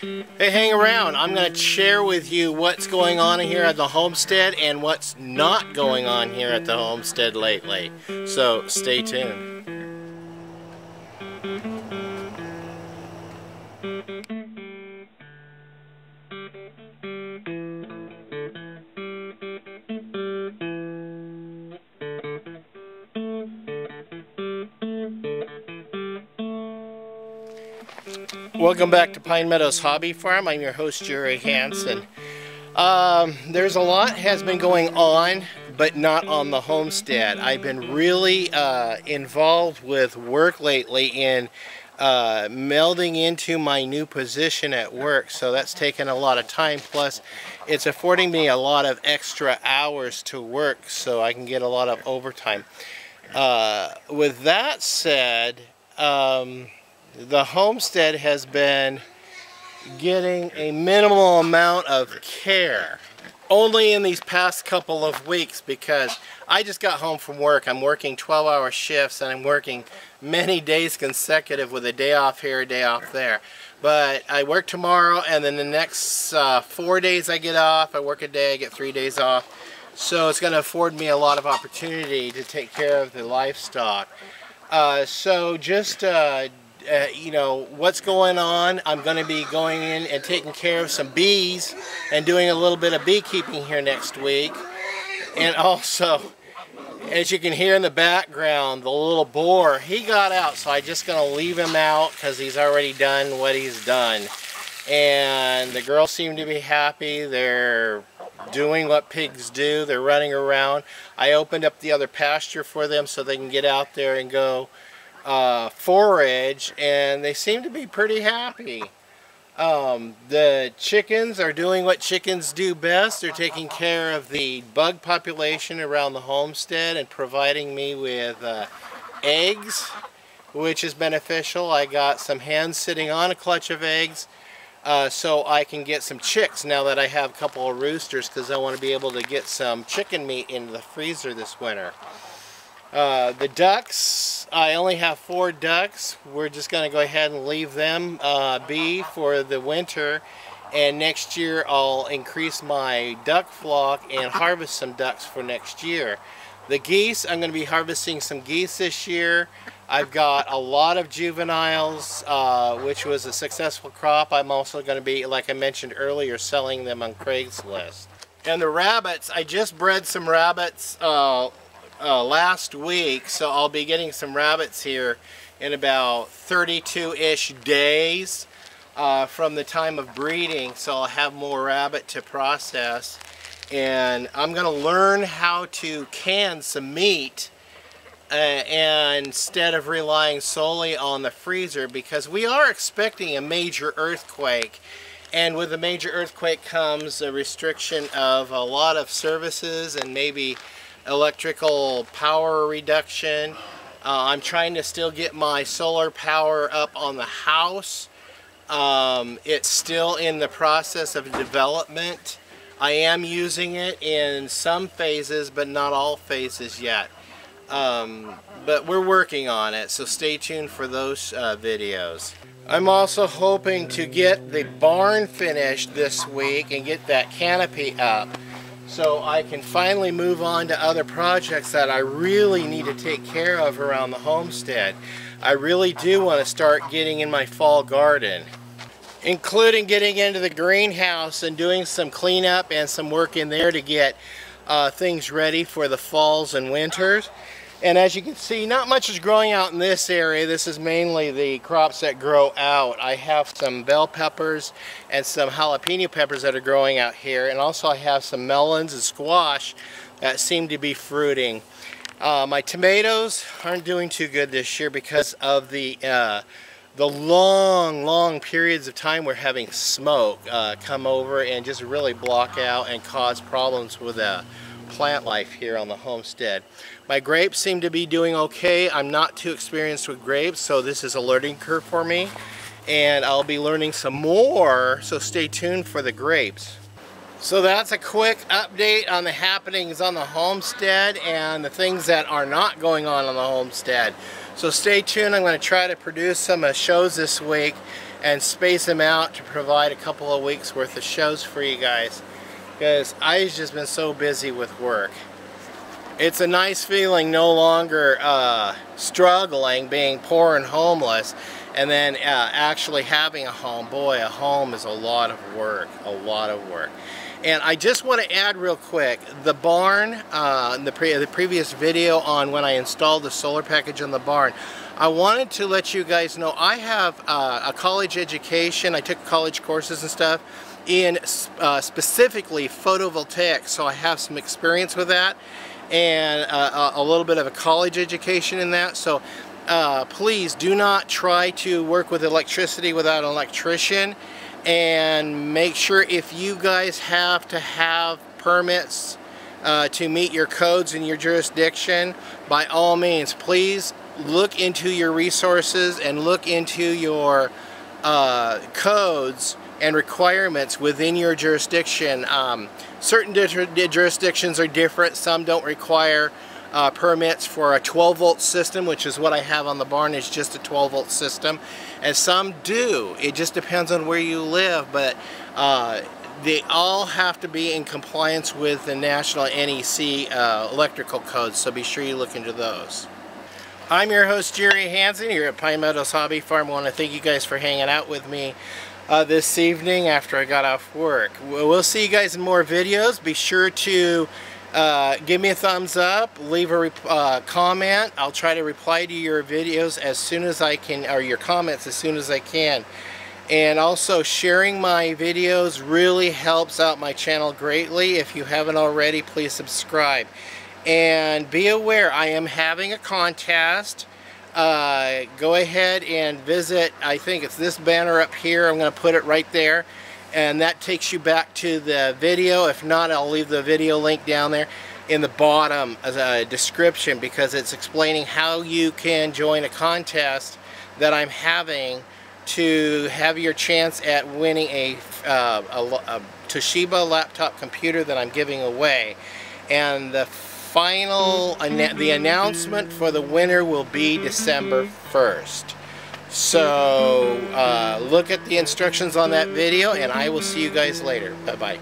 Hey, hang around. I'm going to share with you what's going on here at the homestead and what's not going on here at the homestead lately. So stay tuned. Welcome back to Pine Meadows Hobby Farm. I'm your host, Jerry Hanson. There's a lot has been going on, but not on the homestead. I've been really involved with work lately in melding into my new position at work, so that's taken a lot of time. Plus, it's affording me a lot of extra hours to work, so I can get a lot of overtime. With that said, the homestead has been getting a minimal amount of care. Only in these past couple of weeks, because I just got home from work. I'm working 12-hour shifts and I'm working many days consecutive with a day off here, a day off there. But I work tomorrow and then the next 4 days I get off. I work a day, I get 3 days off. So it's going to afford me a lot of opportunity to take care of the livestock. So just you know what's going on. I'm going to be going in and taking care of some bees and doing a little bit of beekeeping here next week. And also, as you can hear in the background, the little boar, he got out, so I'm just going to leave him out because he's already done what he's done. And the girls seem to be happy. They're doing what pigs do. They're running around. I opened up the other pasture for them so they can get out there and go forage, and they seem to be pretty happy. The chickens are doing what chickens do best. They're taking care of the bug population around the homestead and providing me with eggs, which is beneficial. I got some hens sitting on a clutch of eggs so I can get some chicks now that I have a couple of roosters, because I want to be able to get some chicken meat into the freezer this winter. The ducks, I only have 4 ducks. We're just going to go ahead and leave them be for the winter, and next year I'll increase my duck flock and harvest some ducks for next year. The geese, I'm going to be harvesting some geese this year. I've got a lot of juveniles, which was a successful crop. I'm also going to be, like I mentioned earlier, selling them on Craigslist. And the rabbits, I just bred some rabbits last week, so I'll be getting some rabbits here in about 32-ish days from the time of breeding, so I'll have more rabbit to process. And I'm going to learn how to can some meat and instead of relying solely on the freezer, because we are expecting a major earthquake, and with a major earthquake comes a restriction of a lot of services and maybe electrical power reduction. I'm trying to still get my solar power up on the house. It's still in the process of development. I am using it in some phases, but not all phases yet. But we're working on it, so stay tuned for those videos. I'm also hoping to get the barn finished this week and get that canopy up, so I can finally move on to other projects that I really need to take care of around the homestead. I really do want to start getting in my fall garden, including getting into the greenhouse and doing some cleanup and some work in there to get things ready for the falls and winters. And as you can see, not much is growing out in this area. This is mainly the crops that grow out. I have some bell peppers and some jalapeno peppers that are growing out here, and also I have some melons and squash that seem to be fruiting. My tomatoes aren't doing too good this year because of the long periods of time we're having smoke come over and just really block out and cause problems with plant life here on the homestead. My grapes seem to be doing okay. I'm not too experienced with grapes, so this is a learning curve for me, and I'll be learning some more, so stay tuned for the grapes. So that's a quick update on the happenings on the homestead and the things that are not going on the homestead. So stay tuned. I'm going to try to produce some shows this week and space them out to provide a couple of weeks worth of shows for you guys, because I've just been so busy with work. It's a nice feeling no longer struggling, being poor and homeless, and then actually having a home. Boy, a home is a lot of work, a lot of work. And I just want to add real quick, the barn, the previous video on when I installed the solar package on the barn, I wanted to let you guys know I have a college education. I took college courses and stuff in specifically photovoltaics, so I have some experience with that, and a little bit of a college education in that. So please do not try to work with electricity without an electrician, and make sure if you guys have to have permits to meet your codes in your jurisdiction, by all means, please look into your resources and look into your codes and requirements within your jurisdiction. Certain jurisdictions are different. Some don't require permits for a 12-volt system, which is what I have on the barn, is just a 12-volt system, and some do. It just depends on where you live, but they all have to be in compliance with the national NEC electrical codes, so be sure you look into those. I'm your host, Jerry Hanson, here at Pine Meadows Hobby Farm. I want to thank you guys for hanging out with me this evening after I got off work. We'll see you guys in more videos. Be sure to give me a thumbs up, leave a comment. I'll try to reply to your videos as soon as I can, or your comments as soon as I can. And also, sharing my videos really helps out my channel greatly. If you haven't already, please subscribe. And be aware, I am having a contest. Go ahead and visit, I think it's this banner up here. I'm going to put it right there, and that takes you back to the video. If not, I'll leave the video link down there in the bottom as a description, because it's explaining how you can join a contest that I'm having to have your chance at winning a Toshiba laptop computer that I'm giving away. And the the announcement for the winner will be December 1st. So look at the instructions on that video, and I will see you guys later. Bye-bye.